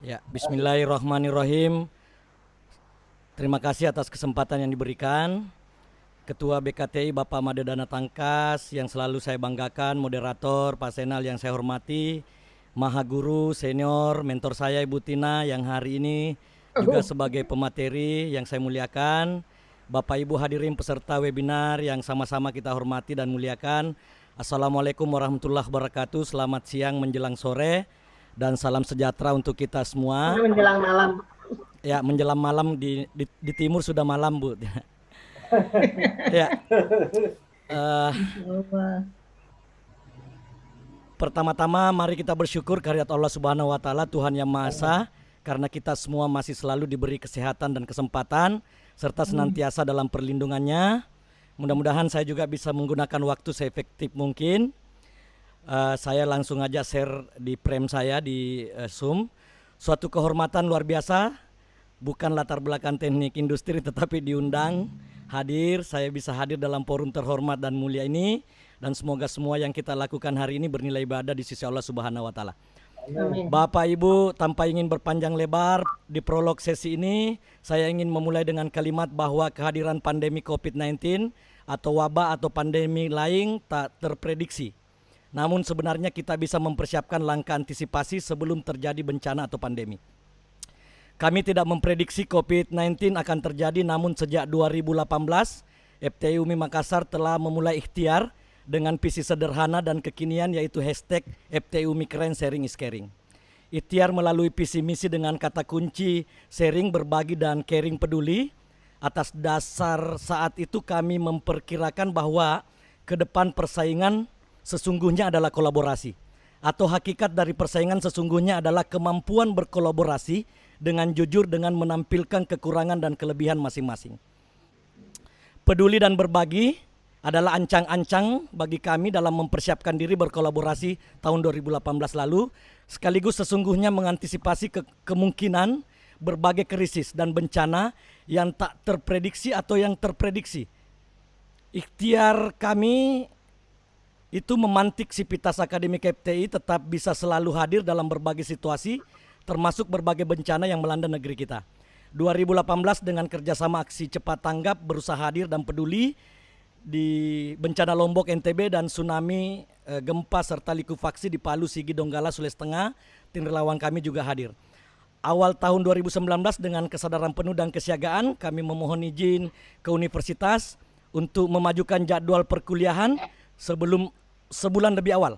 Ya, bismillahirrahmanirrahim. Terima kasih atas kesempatan yang diberikan. Ketua BKTI Bapak Madedana Tangkas yang selalu saya banggakan, moderator, Pak Senal yang saya hormati, Maha Guru, senior, mentor saya Ibu Tina yang hari ini juga sebagai pemateri yang saya muliakan, Bapak Ibu hadirin peserta webinar yang sama-sama kita hormati dan muliakan. Assalamualaikum warahmatullahi wabarakatuh, selamat siang menjelang sore. Dan salam sejahtera untuk kita semua. Menjelang malam. Ya, menjelang malam di timur sudah malam, Bu. Ya. Pertama-tama mari kita bersyukur kehadirat Allah Subhanahu wa taala, Tuhan yang Maha Esa, karena kita semua masih selalu diberi kesehatan dan kesempatan serta senantiasa dalam perlindungannya. Mudah-mudahan saya juga bisa menggunakan waktu seefektif mungkin. Saya langsung aja share di frame saya di Zoom. Suatu kehormatan luar biasa, bukan latar belakang teknik industri tetapi diundang hadir. Saya bisa hadir dalam forum terhormat dan mulia ini, dan semoga semua yang kita lakukan hari ini bernilai ibadah di sisi Allah Subhanahu wa taala. Bapak Ibu, tanpa ingin berpanjang lebar di prolog sesi ini, saya ingin memulai dengan kalimat bahwa kehadiran pandemi COVID-19 atau wabah atau pandemi lain tak terprediksi. Namun sebenarnya kita bisa mempersiapkan langkah antisipasi sebelum terjadi bencana atau pandemi. Kami tidak memprediksi COVID-19 akan terjadi, namun sejak 2018 FTI UMI Makassar telah memulai ikhtiar dengan visi sederhana dan kekinian, yaitu hashtag FTI UMI Keren Sharing is Caring. Ikhtiar melalui visi misi dengan kata kunci sharing, berbagi, dan caring peduli. Atas dasar saat itu kami memperkirakan bahwa ke depan persaingan sesungguhnya adalah kolaborasi, atau hakikat dari persaingan sesungguhnya adalah kemampuan berkolaborasi dengan jujur dengan menampilkan kekurangan dan kelebihan masing-masing. Peduli dan berbagi adalah ancang-ancang bagi kami dalam mempersiapkan diri berkolaborasi tahun 2018 lalu, sekaligus sesungguhnya mengantisipasi kemungkinan berbagai krisis dan bencana yang tak terprediksi atau yang terprediksi. Ikhtiar kami itu memantik Sivitas Akademik FTI tetap bisa selalu hadir dalam berbagai situasi, termasuk berbagai bencana yang melanda negeri kita. 2018 dengan kerjasama aksi cepat tanggap, berusaha hadir dan peduli di bencana Lombok NTB dan tsunami, gempa serta likuifaksi di Palu, Sigi, Donggala, Sulawesi Tengah, tim relawan kami juga hadir. Awal tahun 2019 dengan kesadaran penuh dan kesiagaan, kami memohon izin ke universitas untuk memajukan jadwal perkuliahan sebulan lebih awal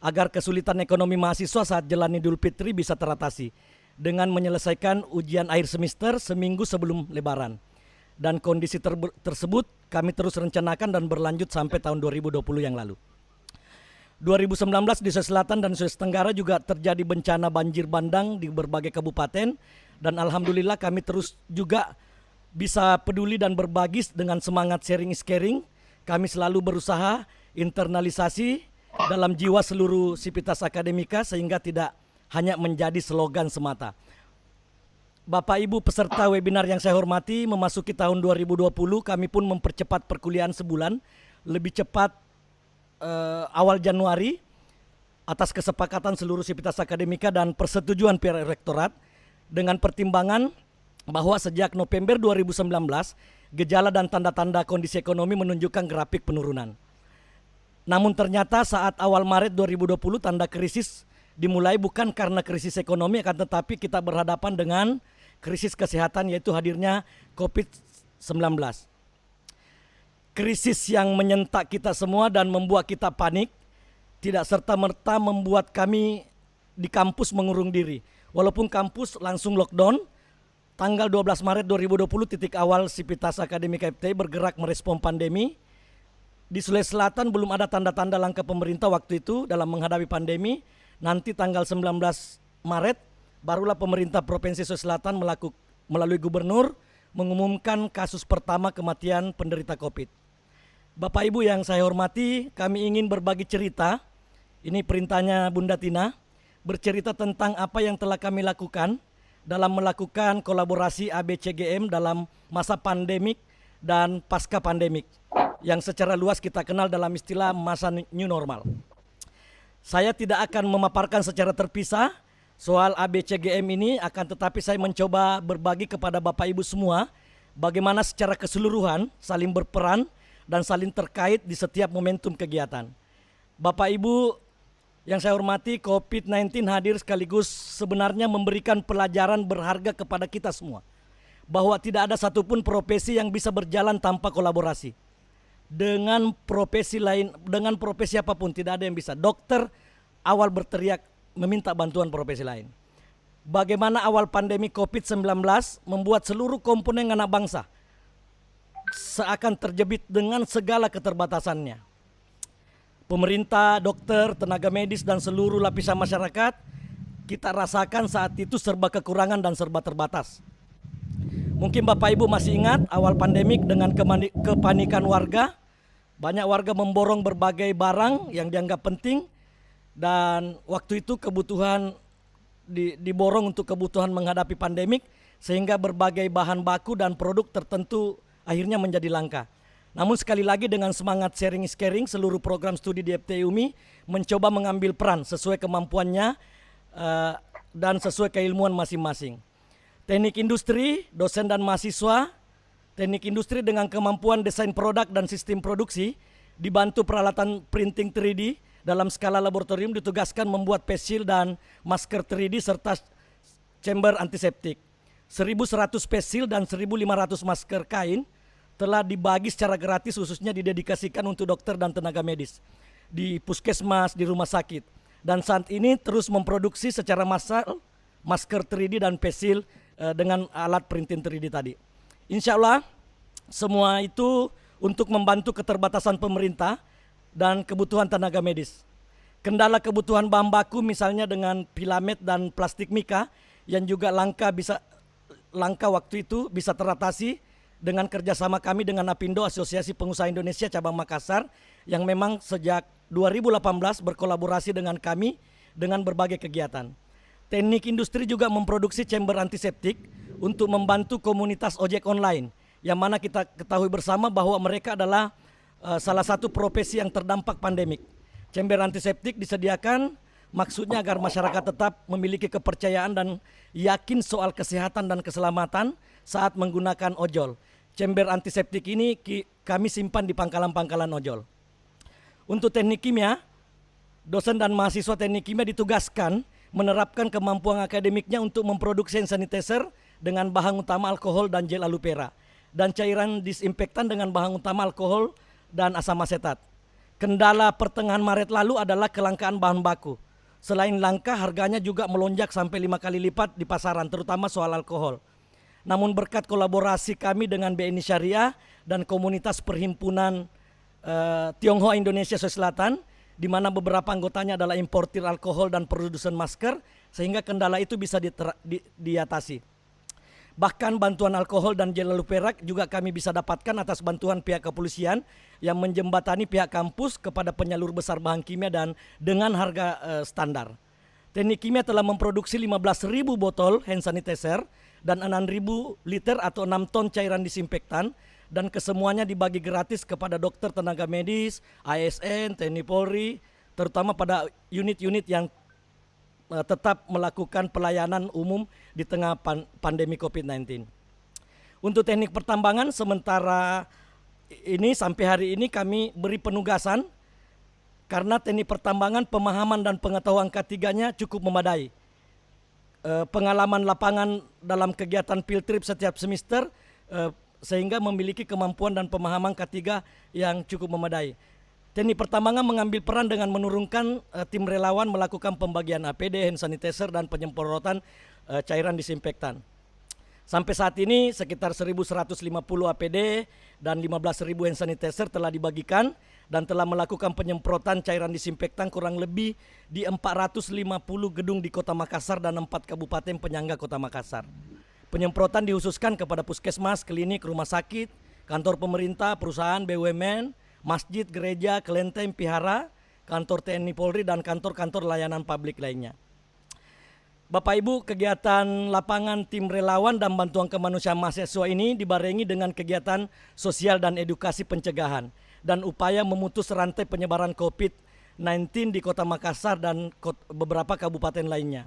agar kesulitan ekonomi mahasiswa saat jalan Idul Fitri bisa teratasi dengan menyelesaikan ujian akhir semester seminggu sebelum Lebaran. Dan kondisi tersebut kami terus rencanakan dan berlanjut sampai tahun 2020 yang lalu. 2019 di Sulawesi Selatan dan Sulawesi Tenggara juga terjadi bencana banjir bandang di berbagai kabupaten, dan alhamdulillah kami terus juga bisa peduli dan berbagi dengan semangat sharing is caring. Kami selalu berusaha internalisasi dalam jiwa seluruh Sivitas Akademika sehingga tidak hanya menjadi slogan semata. Bapak Ibu peserta webinar yang saya hormati, memasuki tahun 2020 kami pun mempercepat perkuliahan sebulan, lebih cepat awal Januari atas kesepakatan seluruh Sivitas Akademika dan persetujuan pihak rektorat, dengan pertimbangan bahwa sejak November 2019 gejala dan tanda-tanda kondisi ekonomi menunjukkan grafik penurunan. Namun ternyata saat awal Maret 2020 tanda krisis dimulai bukan karena krisis ekonomi, akan tetapi kita berhadapan dengan krisis kesehatan, yaitu hadirnya COVID-19. Krisis yang menyentak kita semua dan membuat kita panik, tidak serta-merta membuat kami di kampus mengurung diri. Walaupun kampus langsung lockdown, tanggal 12 Maret 2020 titik awal Sivitas Akademik FTI bergerak merespon pandemi. Di Sulawesi Selatan belum ada tanda-tanda langkah pemerintah waktu itu dalam menghadapi pandemi. Nanti tanggal 19 Maret barulah pemerintah Provinsi Sulawesi Selatan melalui gubernur mengumumkan kasus pertama kematian penderita COVID. Bapak Ibu yang saya hormati, kami ingin berbagi cerita. Ini perintahnya Bunda Tina, bercerita tentang apa yang telah kami lakukan dalam melakukan kolaborasi ABCGM dalam masa pandemik dan pasca pandemik, yang secara luas kita kenal dalam istilah masa new normal. Saya tidak akan memaparkan secara terpisah soal ABCGM ini, akan tetapi saya mencoba berbagi kepada Bapak Ibu semua bagaimana secara keseluruhan saling berperan dan saling terkait di setiap momentum kegiatan. Bapak Ibu yang saya hormati, COVID-19 hadir sekaligus sebenarnya memberikan pelajaran berharga kepada kita semua, bahwa tidak ada satupun profesi yang bisa berjalan tanpa kolaborasi. Dengan profesi lain, dengan profesi apapun tidak ada yang bisa. Dokter awal berteriak meminta bantuan profesi lain. Bagaimana awal pandemi COVID-19 membuat seluruh komponen anak bangsa seakan terjepit dengan segala keterbatasannya. Pemerintah, dokter, tenaga medis, dan seluruh lapisan masyarakat, kita rasakan saat itu serba kekurangan dan serba terbatas. Mungkin Bapak Ibu masih ingat awal pandemik dengan kepanikan warga. Banyak warga memborong berbagai barang yang dianggap penting, dan waktu itu kebutuhan diborong untuk kebutuhan menghadapi pandemik, sehingga berbagai bahan baku dan produk tertentu akhirnya menjadi langka. Namun sekali lagi dengan semangat sharing is caring, seluruh program studi di FTI UMI mencoba mengambil peran sesuai kemampuannya dan sesuai keilmuan masing-masing. Teknik industri, dosen dan mahasiswa, teknik industri dengan kemampuan desain produk dan sistem produksi, dibantu peralatan printing 3D dalam skala laboratorium, ditugaskan membuat face shield dan masker 3D serta chamber antiseptik. 1.100 face shield dan 1.500 masker kain telah dibagi secara gratis, khususnya didedikasikan untuk dokter dan tenaga medis di puskesmas, di rumah sakit. Dan saat ini terus memproduksi secara massal masker 3D dan face shield dengan alat printing 3D tadi. Insya Allah semua itu untuk membantu keterbatasan pemerintah dan kebutuhan tenaga medis. Kendala kebutuhan bahan baku misalnya dengan filamet dan plastik mika yang juga langka waktu itu bisa teratasi dengan kerjasama kami dengan APindo, Asosiasi Pengusaha Indonesia Cabang Makassar, yang memang sejak 2018 berkolaborasi dengan kami dengan berbagai kegiatan. Teknik industri juga memproduksi chamber antiseptik untuk membantu komunitas ojek online, yang mana kita ketahui bersama bahwa mereka adalah salah satu profesi yang terdampak pandemik. Chamber antiseptik disediakan maksudnya agar masyarakat tetap memiliki kepercayaan dan yakin soal kesehatan dan keselamatan saat menggunakan ojol. Chamber antiseptik ini kami simpan di pangkalan-pangkalan ojol. Untuk teknik kimia, dosen dan mahasiswa teknik kimia ditugaskan menerapkan kemampuan akademiknya untuk memproduksi hand sanitizer dengan bahan utama alkohol dan gel aloe vera, dan cairan disinfektan dengan bahan utama alkohol dan asam asetat. Kendala pertengahan Maret lalu adalah kelangkaan bahan baku. Selain langka, harganya juga melonjak sampai 5 kali lipat di pasaran, terutama soal alkohol. Namun berkat kolaborasi kami dengan BNI Syariah dan komunitas perhimpunan Tionghoa Indonesia Sulawesi Selatan, di mana beberapa anggotanya adalah importir alkohol dan produsen masker, sehingga kendala itu bisa diatasi. Bahkan bantuan alkohol dan gel aloe vera juga kami bisa dapatkan atas bantuan pihak kepolisian yang menjembatani pihak kampus kepada penyalur besar bahan kimia dan dengan harga standar. Teknik kimia telah memproduksi 15.000 botol hand sanitizer dan 6.000 liter atau 6 ton cairan disinfektan, dan kesemuanya dibagi gratis kepada dokter, tenaga medis, ASN, TNI Polri, terutama pada unit-unit yang tetap melakukan pelayanan umum di tengah pandemi COVID-19. Untuk teknik pertambangan, sementara ini sampai hari ini kami beri penugasan karena teknik pertambangan pemahaman dan pengetahuan K3-nya cukup memadai. Pengalaman lapangan dalam kegiatan field trip setiap semester sehingga memiliki kemampuan dan pemahaman K3 yang cukup memadai. Teknik pertambangan mengambil peran dengan menurunkan tim relawan melakukan pembagian APD, hand sanitizer, dan penyemprotan cairan disinfektan. Sampai saat ini sekitar 1.150 APD dan 15.000 hand sanitizer telah dibagikan dan telah melakukan penyemprotan cairan disinfektan kurang lebih di 450 gedung di Kota Makassar dan 4 kabupaten penyangga Kota Makassar. Penyemprotan dikhususkan kepada puskesmas, klinik, rumah sakit, kantor pemerintah, perusahaan, BUMN, masjid, gereja, kelenteng, vihara, kantor TNI Polri, dan kantor-kantor layanan publik lainnya. Bapak Ibu, kegiatan lapangan tim relawan dan bantuan kemanusiaan mahasiswa ini dibarengi dengan kegiatan sosial dan edukasi pencegahan dan upaya memutus rantai penyebaran COVID-19 di Kota Makassar dan beberapa kabupaten lainnya.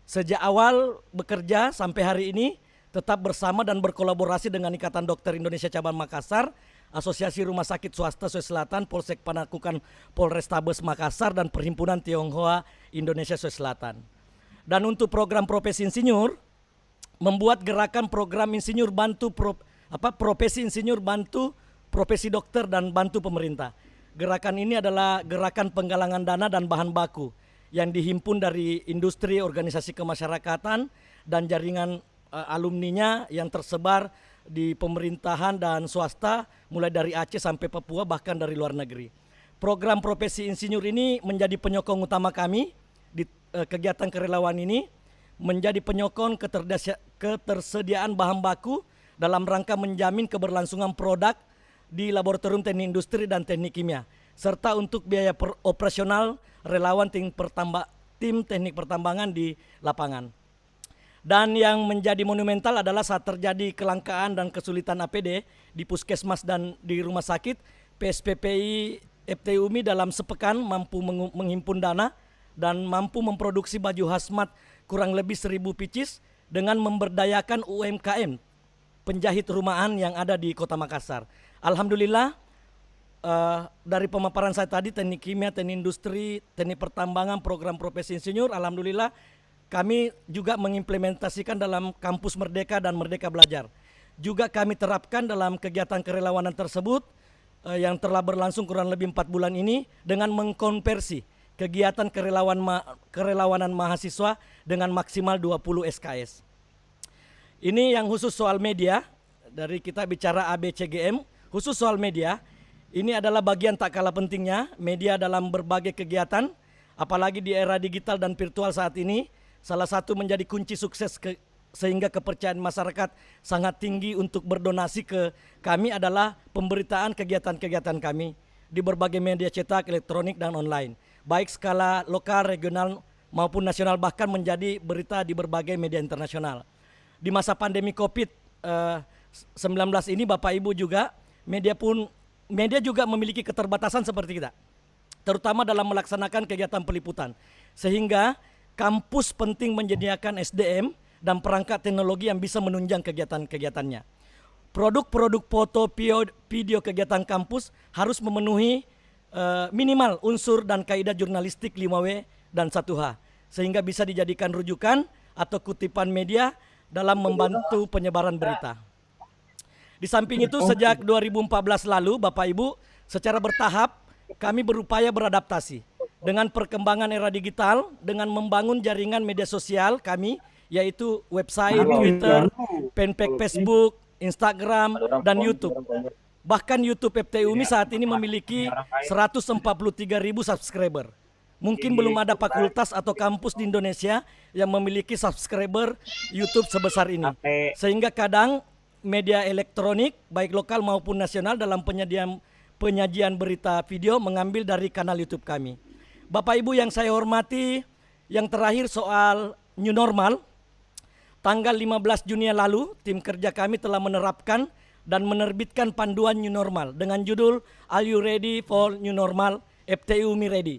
Sejak awal bekerja sampai hari ini tetap bersama dan berkolaborasi dengan Ikatan Dokter Indonesia Cabang Makassar, Asosiasi Rumah Sakit Swasta Sulawesi Selatan, Polsek Panakukan Polrestabes Makassar, dan Perhimpunan Tionghoa Indonesia Sulawesi Selatan. Dan untuk program profesi insinyur, membuat gerakan program insinyur profesi insinyur bantu profesi dokter dan bantu pemerintah. Gerakan ini adalah gerakan penggalangan dana dan bahan baku yang dihimpun dari industri, organisasi kemasyarakatan, dan jaringan alumninya yang tersebar di pemerintahan dan swasta, mulai dari Aceh sampai Papua, bahkan dari luar negeri. Program profesi insinyur ini menjadi penyokong utama kami di kegiatan kerelawan ini, menjadi penyokong ketersediaan bahan baku dalam rangka menjamin keberlangsungan produk di Laboratorium Teknik Industri dan Teknik Kimia, serta untuk biaya operasional relawan tim teknik pertambangan di lapangan. Dan yang menjadi monumental adalah saat terjadi kelangkaan dan kesulitan APD di puskesmas dan di rumah sakit, PSPPI FTU UMI dalam sepekan mampu menghimpun dana dan mampu memproduksi baju hazmat kurang lebih 1.000 pieces dengan memberdayakan UMKM penjahit rumahan yang ada di Kota Makassar. Alhamdulillah, dari pemaparan saya tadi, teknik kimia, teknik industri, teknik pertambangan, program profesi insinyur, alhamdulillah kami juga mengimplementasikan dalam kampus Merdeka dan Merdeka Belajar. Juga kami terapkan dalam kegiatan kerelawanan tersebut yang telah berlangsung kurang lebih 4 bulan ini dengan mengkonversi kegiatan kerelawanan mahasiswa dengan maksimal 20 SKS. Ini yang khusus soal media, dari kita bicara ABCGM, khusus soal media, ini adalah bagian tak kalah pentingnya media dalam berbagai kegiatan, apalagi di era digital dan virtual saat ini. Salah satu menjadi kunci sukses sehingga kepercayaan masyarakat sangat tinggi untuk berdonasi ke kami adalah pemberitaan kegiatan-kegiatan kami di berbagai media cetak, elektronik, dan online. Baik skala lokal, regional, maupun nasional, bahkan menjadi berita di berbagai media internasional. Di masa pandemi COVID-19 ini, Bapak Ibu juga, media juga memiliki keterbatasan seperti kita, terutama dalam melaksanakan kegiatan peliputan. Sehingga kampus penting menyediakan SDM dan perangkat teknologi yang bisa menunjang kegiatan-kegiatannya. Produk-produk foto, video kegiatan kampus harus memenuhi minimal unsur dan kaidah jurnalistik 5W dan 1H, sehingga bisa dijadikan rujukan atau kutipan media dalam membantu penyebaran berita. Di samping itu, sejak 2014 lalu, Bapak Ibu, secara bertahap kami berupaya beradaptasi dengan perkembangan era digital dengan membangun jaringan media sosial kami, yaitu website, Twitter, fanpage Facebook, Instagram, dan YouTube. Bahkan YouTube FTU UMI saat ini memiliki 143.000 subscriber. Mungkin belum ada fakultas atau kampus di Indonesia yang memiliki subscriber YouTube sebesar ini. Sehingga kadang media elektronik, baik lokal maupun nasional, dalam penyajian berita video mengambil dari kanal YouTube kami. Bapak Ibu yang saya hormati, yang terakhir soal new normal. Tanggal 15 Juni lalu, tim kerja kami telah menerapkan dan menerbitkan panduan new normal dengan judul Are You Ready for New Normal? FTU UMI Ready.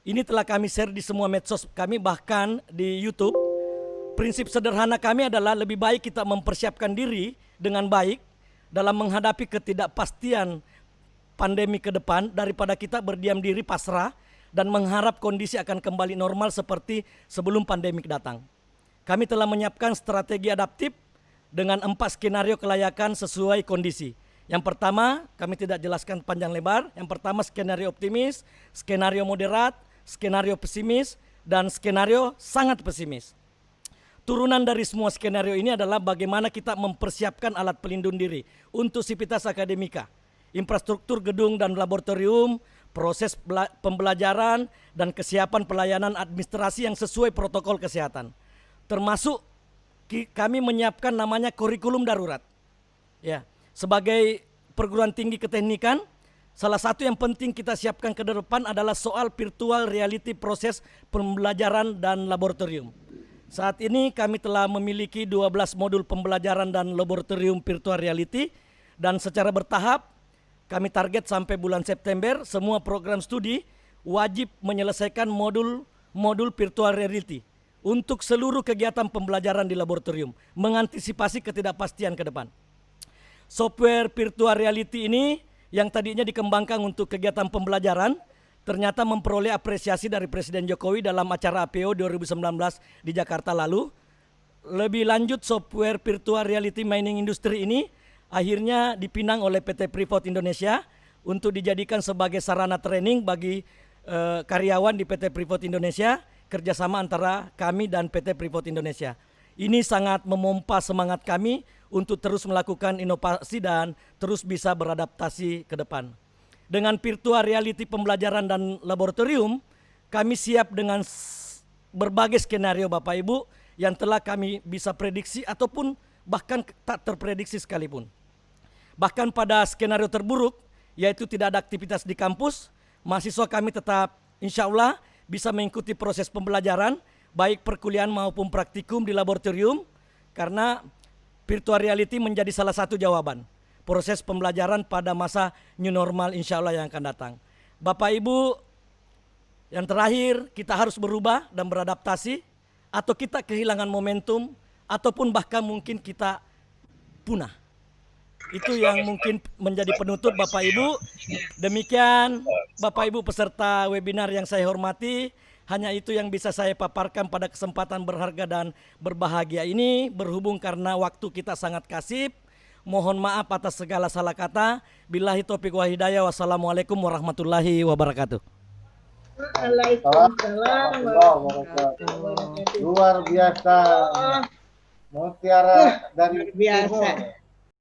Ini telah kami share di semua medsos kami, bahkan di YouTube. Prinsip sederhana kami adalah lebih baik kita mempersiapkan diri dengan baik dalam menghadapi ketidakpastian pandemi ke depan daripada kita berdiam diri pasrah dan mengharap kondisi akan kembali normal seperti sebelum pandemik datang. Kami telah menyiapkan strategi adaptif dengan 4 skenario kelayakan sesuai kondisi. Yang pertama, kami tidak jelaskan panjang lebar. Yang pertama, skenario optimis, skenario moderat, skenario pesimis, dan skenario sangat pesimis. Turunan dari semua skenario ini adalah bagaimana kita mempersiapkan alat pelindung diri untuk sivitas akademika, infrastruktur gedung dan laboratorium, proses pembelajaran, dan kesiapan pelayanan administrasi yang sesuai protokol kesehatan. Termasuk kami menyiapkan namanya kurikulum darurat. Ya, sebagai perguruan tinggi keteknikan, salah satu yang penting kita siapkan ke depan adalah soal virtual reality proses pembelajaran dan laboratorium. Saat ini kami telah memiliki 12 modul pembelajaran dan laboratorium virtual reality, dan secara bertahap kami target sampai bulan September semua program studi wajib menyelesaikan modul virtual reality untuk seluruh kegiatan pembelajaran di laboratorium, mengantisipasi ketidakpastian ke depan. Software virtual reality ini yang tadinya dikembangkan untuk kegiatan pembelajaran ternyata memperoleh apresiasi dari Presiden Jokowi dalam acara APO 2019 di Jakarta lalu. Lebih lanjut, software virtual reality mining industry ini akhirnya dipinang oleh PT Freeport Indonesia untuk dijadikan sebagai sarana training bagi karyawan di PT Freeport Indonesia, kerjasama antara kami dan PT Freeport Indonesia. Ini sangat memompa semangat kami untuk terus melakukan inovasi dan terus bisa beradaptasi ke depan. Dengan virtual reality pembelajaran dan laboratorium, kami siap dengan berbagai skenario Bapak Ibu yang telah kami bisa prediksi ataupun bahkan tak terprediksi sekalipun. Bahkan pada skenario terburuk, yaitu tidak ada aktivitas di kampus, mahasiswa kami tetap insya Allah bisa mengikuti proses pembelajaran, baik perkuliahan maupun praktikum di laboratorium, karena virtual reality menjadi salah satu jawaban proses pembelajaran pada masa new normal insya Allah yang akan datang. Bapak Ibu, yang terakhir kita harus berubah dan beradaptasi, atau kita kehilangan momentum, ataupun bahkan mungkin kita punah. Itu yang mungkin menjadi penutup Bapak Ibu. Demikian Bapak Ibu peserta webinar yang saya hormati, hanya itu yang bisa saya paparkan pada kesempatan berharga dan berbahagia ini. Berhubung karena waktu kita sangat kasib, mohon maaf atas segala salah kata. Billahi taufiq wa hidayah. Wassalamualaikum warahmatullahi wabarakatuh. Waalaikumsalam warahmatullahi wabarakatuh. Luar biasa, Mutiara dari biasa. Timur.